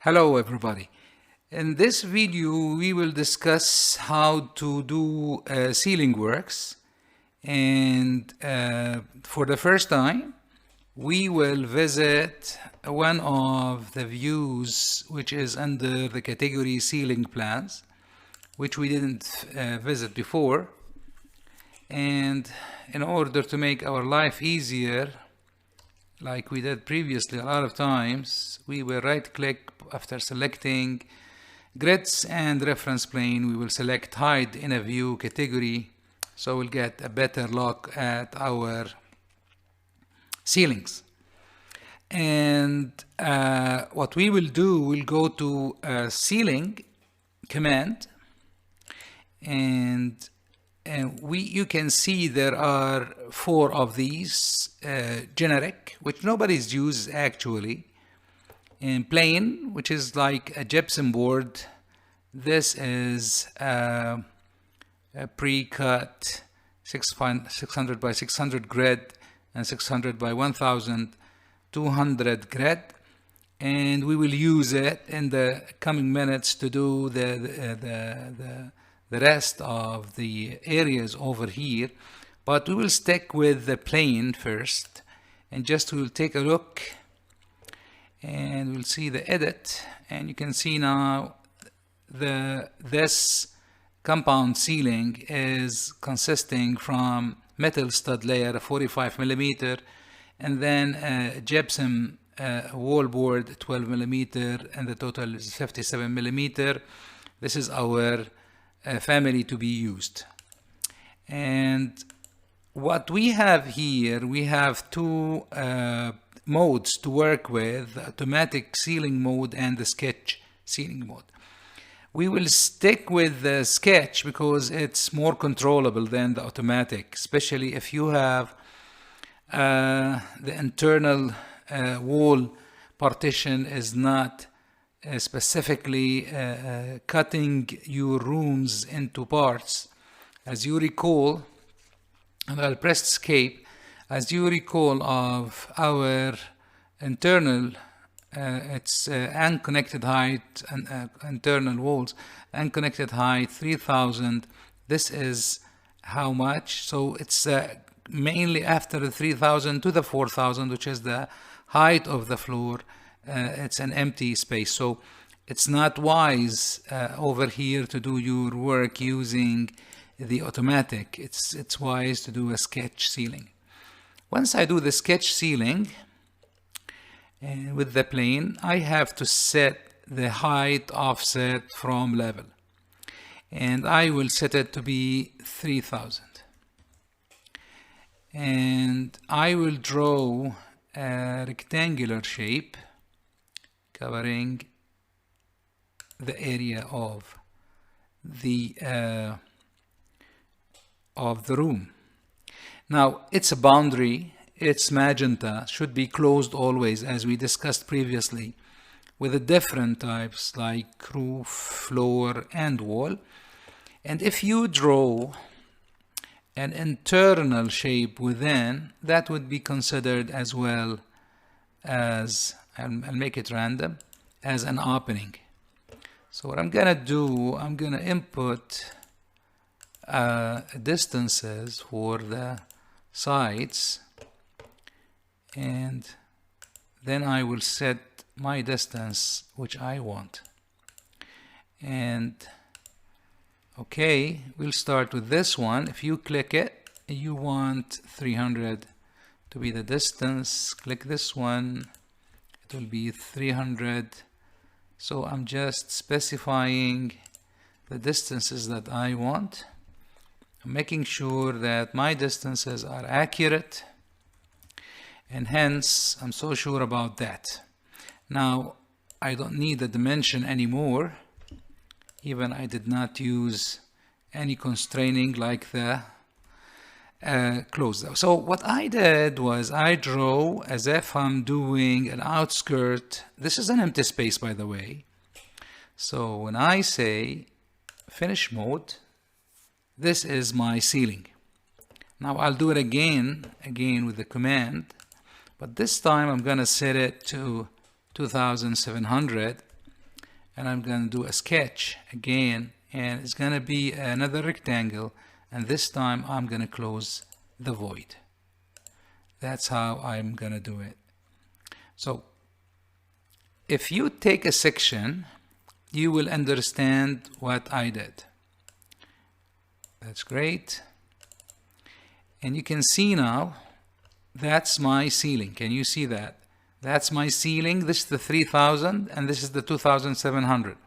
Hello everybody. In this video we will discuss how to do ceiling works, and for the first time we will visit one of the views which is under the category ceiling plans, which we didn't visit before. And in order to make our life easier, like we did previously a lot of times, we will right click after selecting grids and reference plane. We will select hide in a view category, so we'll get a better look at our ceilings. And what we will do, we'll go to ceiling command, and you can see there are 4 of these generic, which nobody's used actually, and plain, which is like a gypsum board. This is a pre-cut 600 by 600 grid and 600 by 1200 grid, and we will use it in the coming minutes to do the rest of the areas over here. But we will stick with the plane first, and just we'll take a look and we'll see the edit, and you can see now this compound ceiling is consisting from metal stud layer 45 millimeter, and then a gypsum wall board 12 millimeter, and the total is 57 millimeter. This is our family to be used. And what we have here, we have 2 modes to work with: the automatic ceiling mode and the sketch ceiling mode. We will stick with the sketch because it's more controllable than the automatic, especially if you have the internal wall partition is not specifically cutting your rooms into parts. As you recall, and I'll press escape, as you recall of our internal, it's unconnected height and internal walls, unconnected height 3000. This is how much, so it's mainly after the 3000 to the 4000, which is the height of the floor. It's an empty space, so it's not wise over here to do your work using the automatic. It's wise to do a sketch ceiling. Once I do the sketch ceiling with the plane, I have to set the height offset from level, and I will set it to be 3000, and I will draw a rectangular shape covering the area of the room. Now it's a boundary, it's magenta, should be closed always, as we discussed previously, with the different types like roof, floor, and wall. And if you draw an internal shape within, that would be considered as well as, I'll make it random, as an opening. So what I'm gonna do, I'm gonna input distances for the sides, and then I will set my distance which I want. And okay, we'll start with this one. If you click it, you want 300 to be the distance. Click this one, it will be 300. So I'm just specifying the distances that I want. I'm making sure that my distances are accurate, and hence I'm so sure about that. Now I don't need the dimension anymore. Even I did not use any constraining like the close. So what I did was I draw as if I'm doing an outskirt. This is an empty space, by the way. So when I say finish mode, this is my ceiling. Now I'll do it again with the command, but this time I'm gonna set it to 2700, and I'm going to do a sketch again, and it's going to be another rectangle, and this time I'm going to close the void. That's how I'm going to do it. So if you take a section, you will understand what I did. That's great. And you can see now, that's my ceiling. Can you see that? That's my ceiling. This is the 3000 and this is the 2700.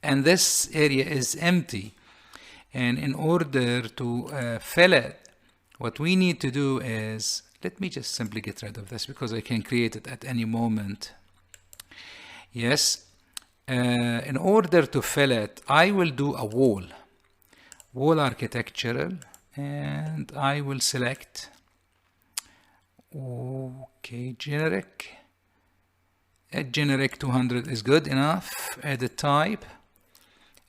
And this area is empty. And in order to fill it, what we need to do is, let me just simply get rid of this because I can create it at any moment. Yes, in order to fill it, I will do a wall architectural, and I will select, okay, generic. Generic 200 is good enough. Edit type,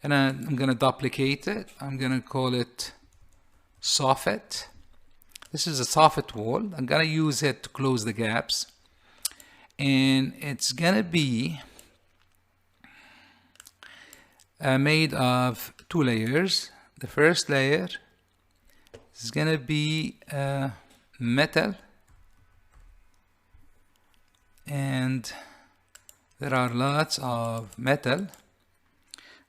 and I'm going to duplicate it. I'm going to call it soffit. This is a soffit wall. I'm going to use it to close the gaps, and it's going to be made of 2 layers. The first layer is going to be metal, and there are lots of metal,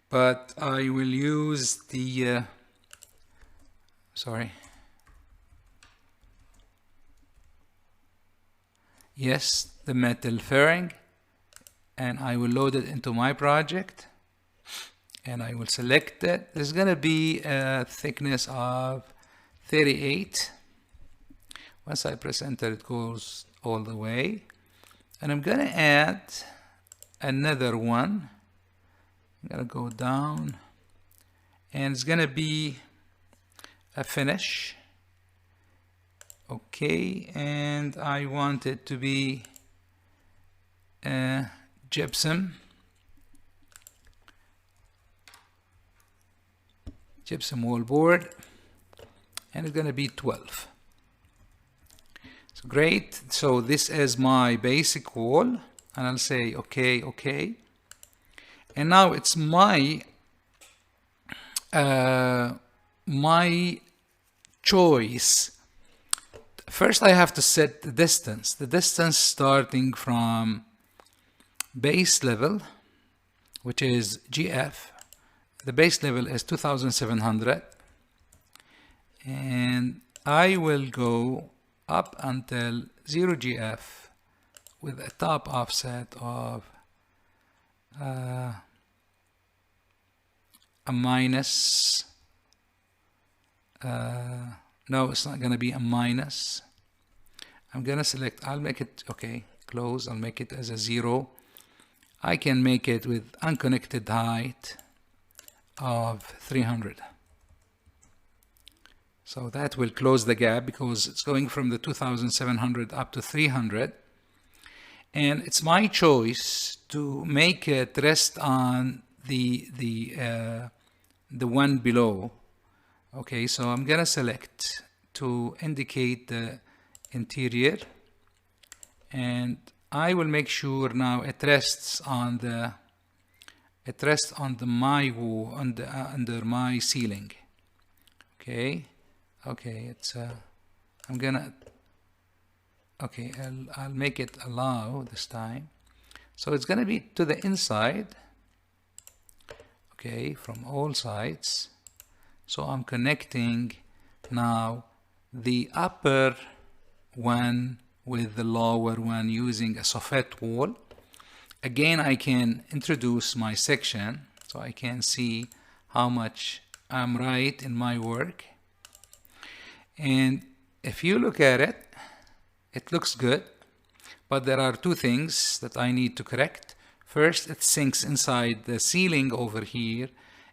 but I will use the the metal fairing, and I will load it into my project, and I will select it. There's going to be a thickness of 38. Once I press enter, it goes all the way, and I'm going to add another one. I'm going to go down, and it's going to be a finish. Okay, and I want it to be gypsum wall board, and it's going to be 12. So great. So this is my basic wall, and I'll say okay. And now it's my my choice. First I have to set the distance starting from base level, which is GF. The base level is 2700, and I will go up until 0 GF with a top offset of a minus. No, it's not going to be a minus. I'm going to select, I'll make it, okay, close, I'll make it as a 0. I can make it with unconnected height of 300. So that will close the gap because it's going from the 2700 up to 300. And it's my choice to make it rest on the one below. Okay, so I'm gonna select to indicate the interior, and I will make sure now it rests on the my wall, under my ceiling. Okay, it's I'm gonna, okay, I'll make it allow this time. So it's gonna be to the inside, okay, from all sides. So I'm connecting now the upper one with the lower one using a soffit wall. Again, I can introduce my section so I can see how much I'm right in my work. And if you look at it, it looks good, but there are 2 things that I need to correct. First, it sinks inside the ceiling over here,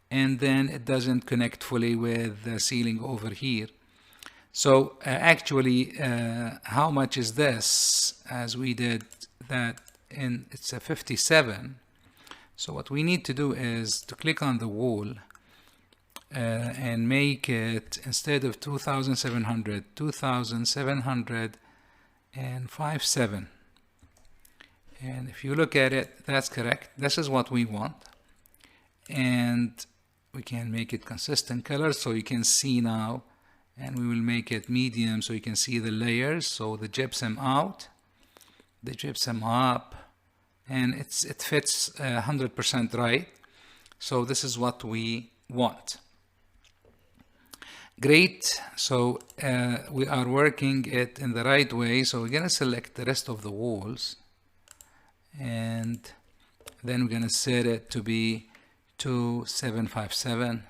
and then it doesn't connect fully with the ceiling over here. So actually, how much is this? As we did that in, it's a 57. So what we need to do is to click on the wall and make it, instead of 2700, 2757. And if you look at it, that's correct. This is what we want. and we can make it consistent color so you can see now, and we will make it medium so you can see the layers. So the gypsum out, the gypsum up, and it fits 100% right. So this is what we want. Great. So we are working it in the right way. So we're gonna select the rest of the walls, and then we're gonna set it to be 2757.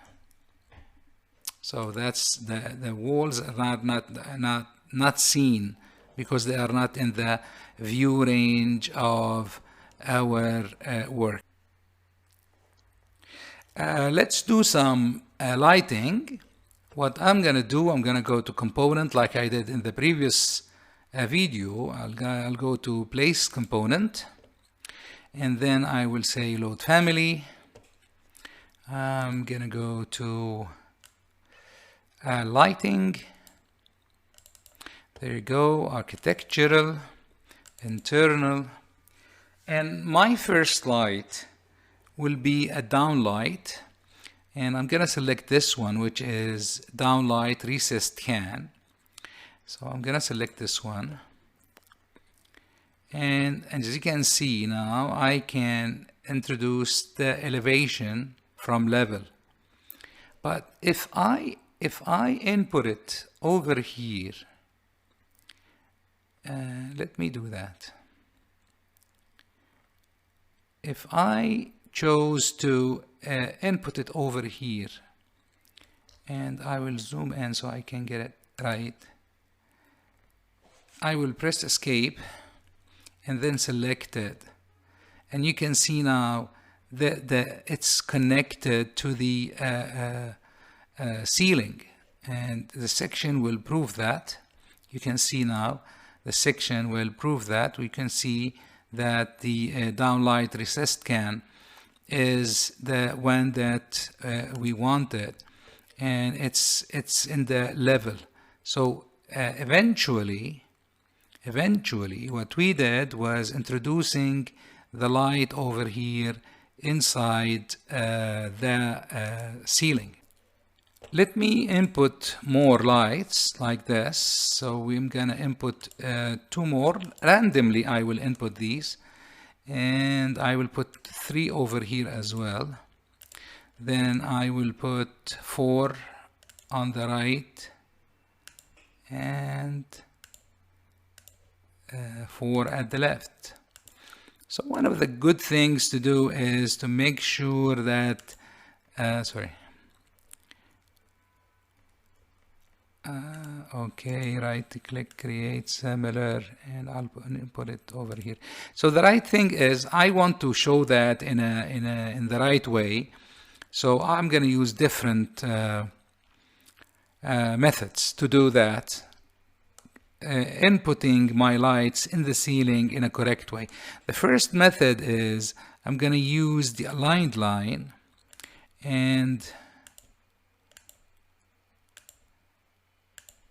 So that's the walls are not seen because they are not in the view range of our work. Let's do some lighting. What I'm gonna do, I'm gonna go to component like I did in the previous video. I'll go to place component, and then I will say load family. I'm gonna go to lighting. There you go, architectural, internal, and my first light will be a downlight, and I'm gonna select this one, which is downlight recessed can. So I'm gonna select this one, and as you can see now, I can introduce the elevation from level. But if I input it over here, let me do that. If I chose to input it over here, and I will zoom in so I can get it right, I will press escape and then select it, and you can see now that it's connected to the ceiling, and the section will prove that. You can see now the section will prove that. We can see that the downlight recessed can is the one that we wanted, and it's in the level. So eventually what we did was introducing the light over here inside the ceiling. Let me input more lights like this. So I'm gonna input 2 more. Randomly I will input these, and I will put 3 over here as well. Then I will put 4 on the right, and 4 at the left. So one of the good things to do is to make sure that okay, right click, create similar, and I'll put it over here. So the right thing is I want to show that in the right way. So I'm going to use different methods to do that, inputting my lights in the ceiling in a correct way. The first method is I'm going to use the aligned line, and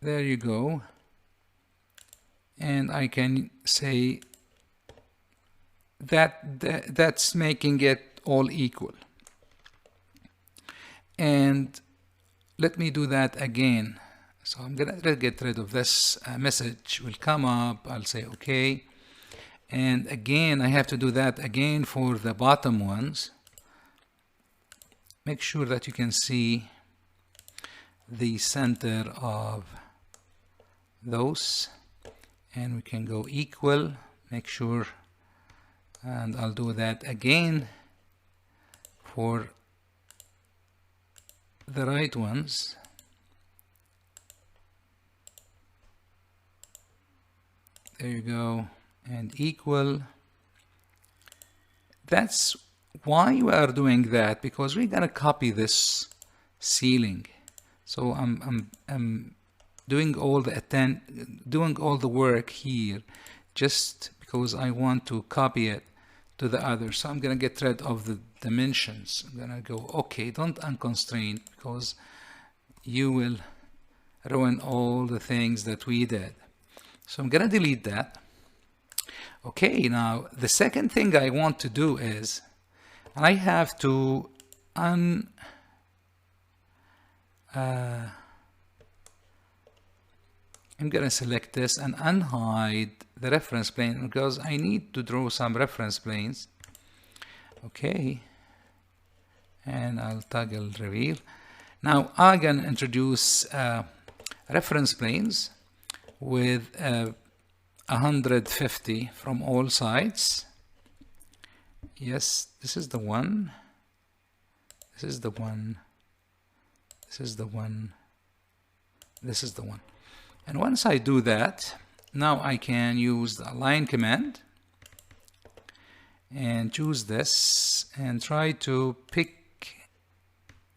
there you go, and I can say that that's making it all equal. And let me do that again. So I'm gonna get rid of this message will come up. I'll say okay, and again I have to do that again for the bottom ones. Make sure that you can see the center of those, and we can go equal, make sure, and I'll do that again for the right ones. There you go, and equal. That's why we are doing that, because we're gonna copy this ceiling. So I'm doing all the work here just because I want to copy it to the other. So I'm gonna get rid of the dimensions. I'm gonna go okay, don't unconstrain, because you will ruin all the things that we did. So I'm gonna delete that. Okay, now the second thing I want to do is I have to I'm gonna select this and unhide the reference plane because I need to draw some reference planes. Okay, and I'll toggle reveal. Now I'm gonna introduce reference planes with 150 from all sides. Yes, this is the one. This is the one. This is the one. This is the one. And once I do that, now I can use the align command and choose this and try to pick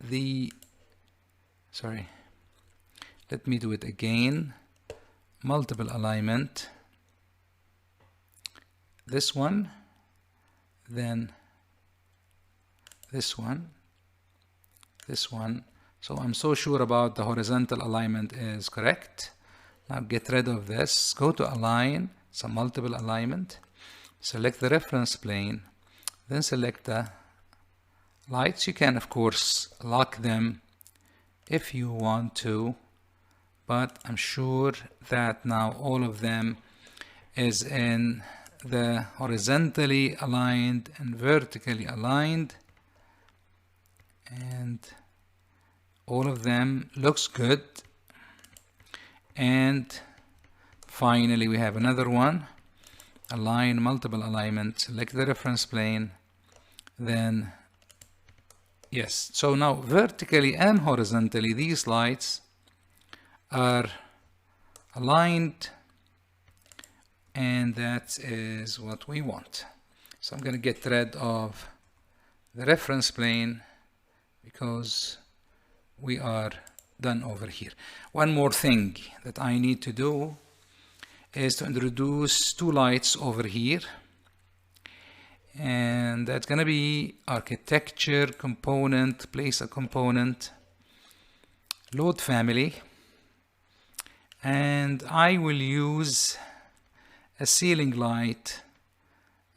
the, sorry, let me do it again, multiple alignment, this one, then this one, this one. So I'm so sure about the horizontal alignment is correct. Now get rid of this, go to align, some multiple alignment, select the reference plane, then select the lights. You can of course lock them if you want to, but I'm sure that now all of them is in the horizontally aligned and vertically aligned, and all of them looks good. And finally we have another one, align multiple alignment, select the reference plane, then yes. So now vertically and horizontally these lights are aligned, and that is what we want. So I'm going to get rid of the reference plane because we are done over here. One more thing that I need to do is to introduce two lights over here, and that's going to be architecture component, place a component, load family, and I will use a ceiling light,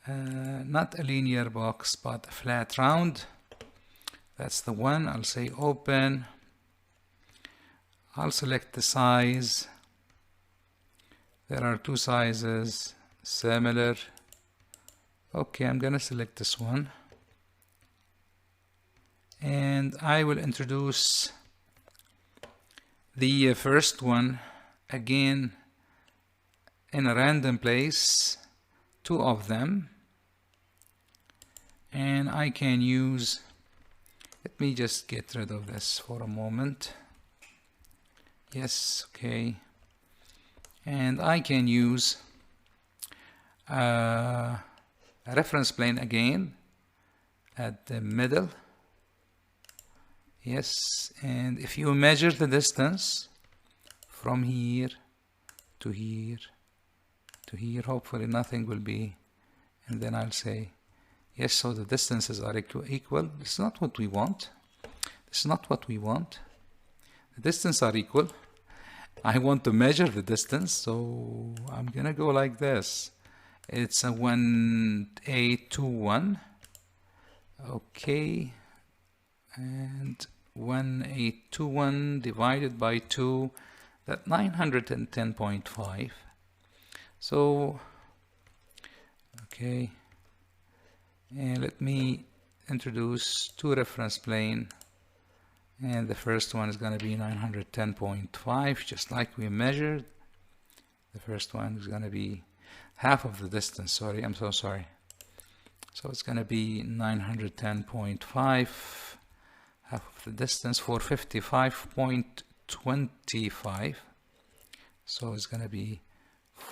not a linear box but a flat round. That's the one. I'll say open. I'll select the size. There are two sizes, similar. Okay, I'm gonna select this one, and I will introduce the first one again in a random place, two of them, and I can use, let me just get rid of this for a moment. Yes, okay. And I can use a reference plane again at the middle. Yes, and if you measure the distance from here to here to here, hopefully nothing will be, and then I'll say yes, so the distances are equal. This is not what we want. This is not what we want. The distances are equal. I want to measure the distance, so I'm gonna go like this. It's a 1821. Okay, and 1821 divided by 2, that's 910.5. So okay, and let me introduce two reference plane, and the first one is going to be 910.5, just like we measured. The first one is going to be half of the distance. Sorry, I'm so sorry. So it's going to be 910.5, half of the distance, 455.25. So it's going to be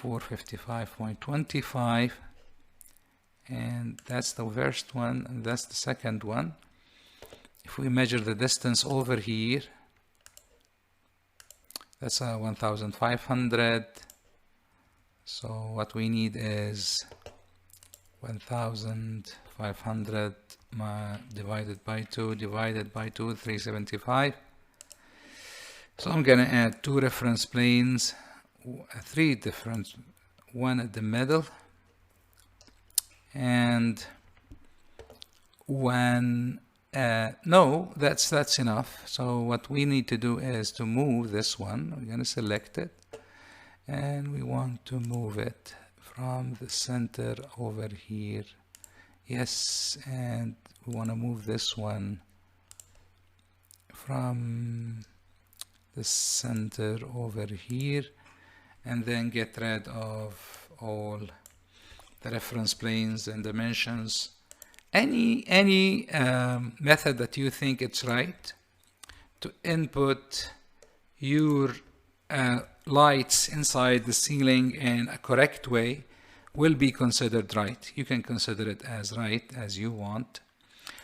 455.25, and that's the first one, and that's the second one. If we measure the distance over here, that's 1500. So what we need is 1500 divided by 2 divided by 2, 375. So I'm gonna add two reference planes, three different, one at the middle and one no, that's enough. So what we need to do is to move this one. We're going to select it, and we want to move it from the center over here. Yes, and we want to move this one from the center over here, and then get rid of all the reference planes and dimensions. Any method that you think it's right to input your lights inside the ceiling in a correct way will be considered right. You can consider it as right as you want.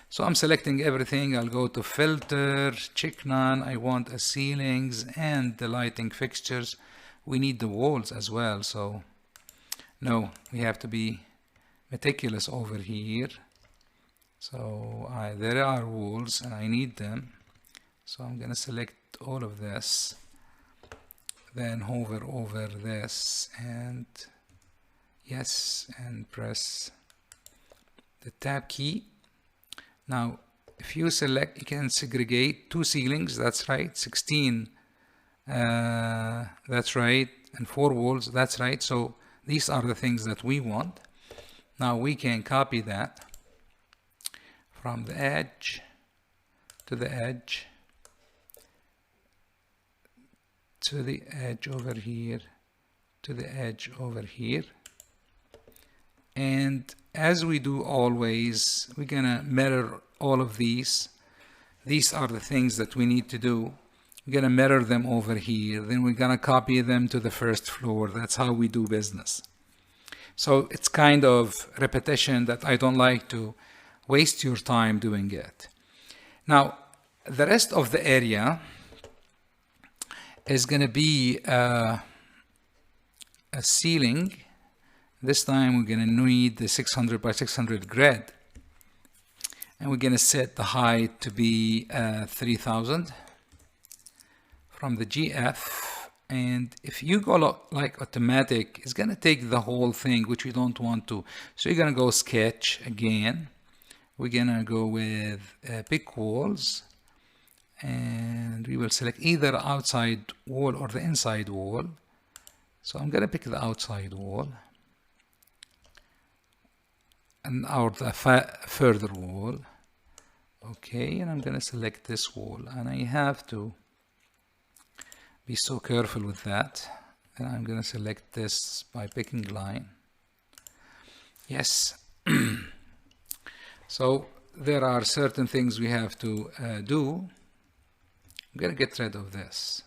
So I'm selecting everything. I'll go to filter, check none. I want the ceilings and the lighting fixtures. We need the walls as well. So no, we have to be meticulous over here. So there are walls and I need them. So I'm going to select all of this, then hover over this and yes, and press the tab key. Now if you select, you can segregate 2 ceilings, that's right, 16, that's right, and 4 walls, that's right. So these are the things that we want. Now we can copy that from the edge to the edge to the edge over here to the edge over here, and as we do always, we're gonna mirror all of these. These are the things that we need to do. We're gonna mirror them over here, then we're gonna copy them to the first floor. That's how we do business. So it's kind of repetition that I don't like to waste your time doing it. Now the rest of the area is going to be a ceiling. This time we're going to need the 600 by 600 grid, and we're going to set the height to be 3000 from the GF. And if you go like automatic, it's going to take the whole thing, which we don't want to. So you're going to go sketch again. We're going to go with pick walls, and we will select either outside wall or the inside wall. So I'm going to pick the outside wall and or the further wall. Okay, and I'm going to select this wall, and I have to be so careful with that. And I'm going to select this by picking line. Yes. So there are certain things we have to do. I'm going to get rid of this.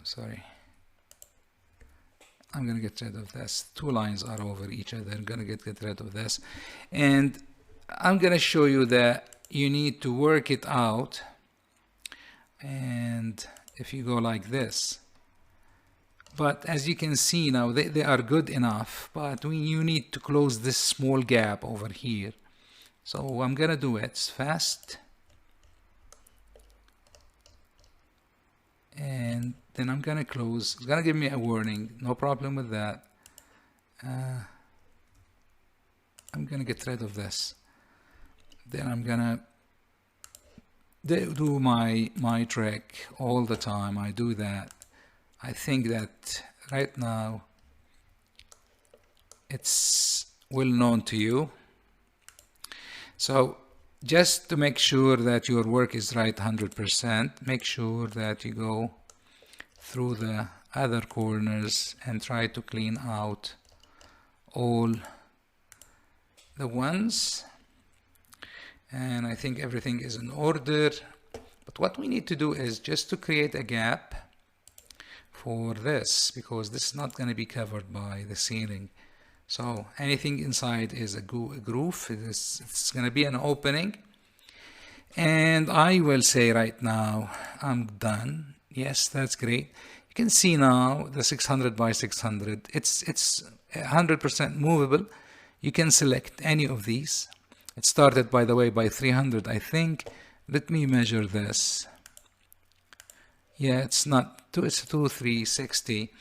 Sorry. I'm going to get rid of this. 2 lines are over each other. I'm going to get rid of this. And I'm going to show you that you need to work it out. And if you go like this. But as you can see now, they are good enough. But you need to close this small gap over here. So I'm going to do it fast. And then I'm going to close. It's going to give me a warning. No problem with that. I'm going to get rid of this. Then I'm going to do my trick all the time. I do that. I think that right now it's well known to you. So just to make sure that your work is right 100%, make sure that you go through the other corners and try to clean out all the ones. And I think everything is in order. But what we need to do is just to create a gap for this, because this is not going to be covered by the ceiling. So anything inside is a groove. It's going to be an opening. And I will say right now, I'm done. Yes, that's great. You can see now the 600 by 600. It's 100% movable. You can select any of these. It started, by the way, by 300, I think. Let me measure this. Yeah, it's not 2360.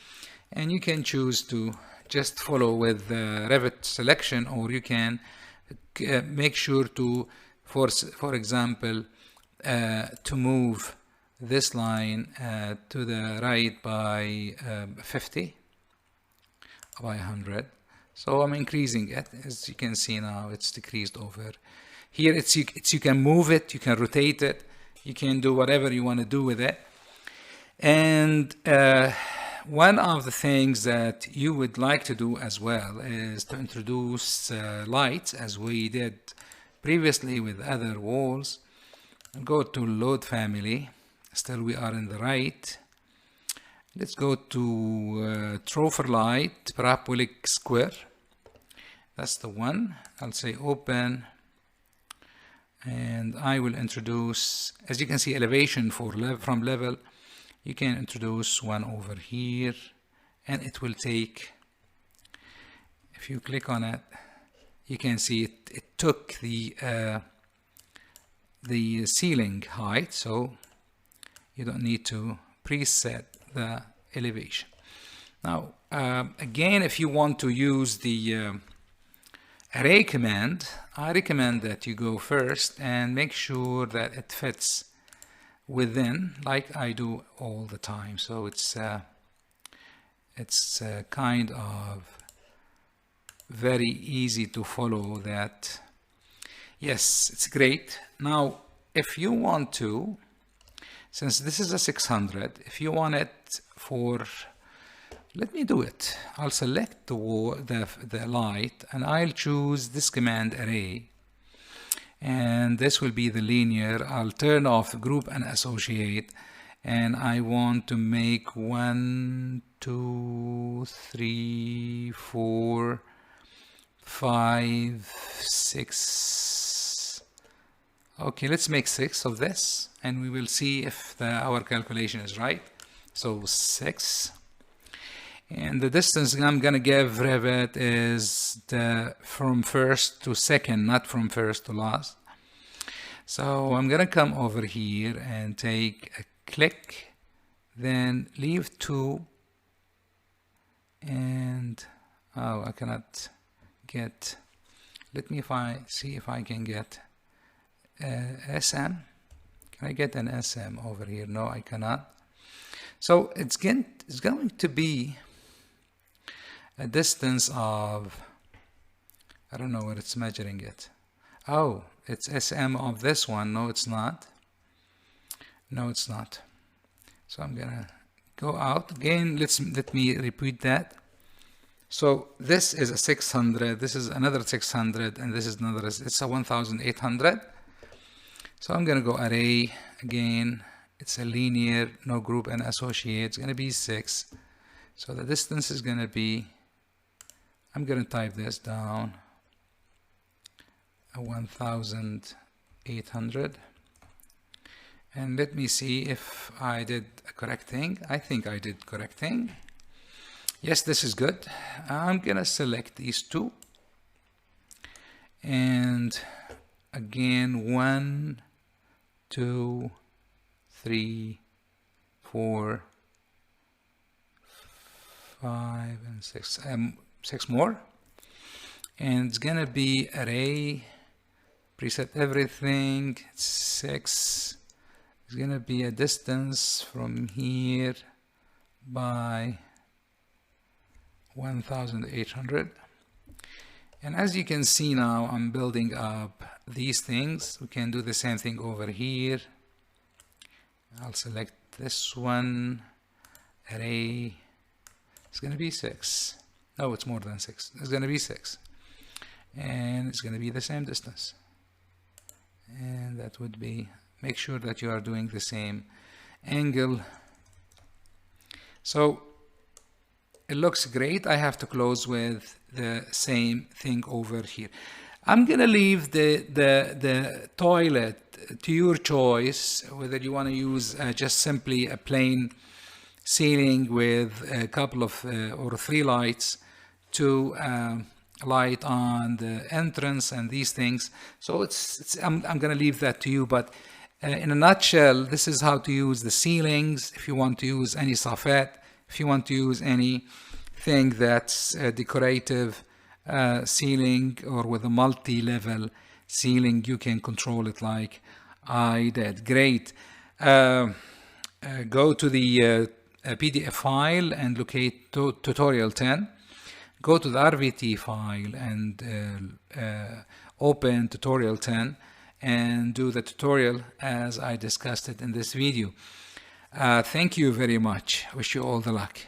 And you can choose to just follow with the Revit selection, or you can make sure to for example, to move this line to the right by 50 by 100. So I'm increasing it. As you can see now, it's decreased over here. You can move it, you can rotate it, you can do whatever you want to do with it. And one of the things that you would like to do as well is to introduce lights, as we did previously with other walls. Go to load family. Still we are in the right. Let's go to Troffer light, parabolic square. That's the one. I'll say open. And I will introduce, as you can see, elevation from level. You can introduce one over here, and it will take, if you click on it, you can see it took the ceiling height, so you don't need to preset the elevation. Now, again, if you want to use the array command, I recommend that you go first and make sure that it fits within, like I do all the time. So it's kind of very easy to follow that. Yes, it's great. Now, if you want to, since this is a 600, if you want it for, let me do it. I'll select the light, and I'll choose this command array. And this will be the linear. I'll turn off group and associate, and I want to make 1, 2, 3, 4, 5, 6. Okay, let's make 6 of this, and we will see if our calculation is right. So 6. And the distance I'm going to give Revit is from first to second, not from first to last. So I'm going to come over here and take a click, then leave 2, and I cannot get, let me see if I can get SM. Can I get an SM over here? No, I cannot. So it's going to be a distance of, I don't know what it's measuring it. Oh, it's SM of this one. No, it's not. No, it's not. So I'm gonna go out again. Let me repeat that. So this is a 600, this is another 600, and this is another, it's a 1800. So I'm gonna go array again. It's a linear, no group and associate. It's gonna be 6. So the distance is gonna be, I'm going to type this down, 1800. And let me see if I did a correct thing. I think I did correct thing. Yes, this is good. I'm going to select these two. And again, 1, 2, 3, 4, 5, and 6. 6 more, and it's gonna be array, preset everything, 6. It's gonna be a distance from here by 1800. And as you can see now, I'm building up these things. We can do the same thing over here. I'll select this one, array. It's gonna be 6. No, it's more than 6. It's going to be 6. And it's going to be the same distance. And that would be, make sure that you are doing the same angle. So it looks great. I have to close with the same thing over here. I'm going to leave the toilet to your choice, whether you want to use just simply a plain ceiling with a couple of or 3 lights to light on the entrance and these things. So I'm going to leave that to you, but in a nutshell, this is how to use the ceilings. If you want to use any soffit, if you want to use anything that's a decorative ceiling or with a multi-level ceiling, you can control it like I did. Great. Go to the PDF file and locate tutorial 10. Go to the RVT file and open tutorial 10 and do the tutorial as I discussed it in this video. Thank you very much. Wish you all the luck.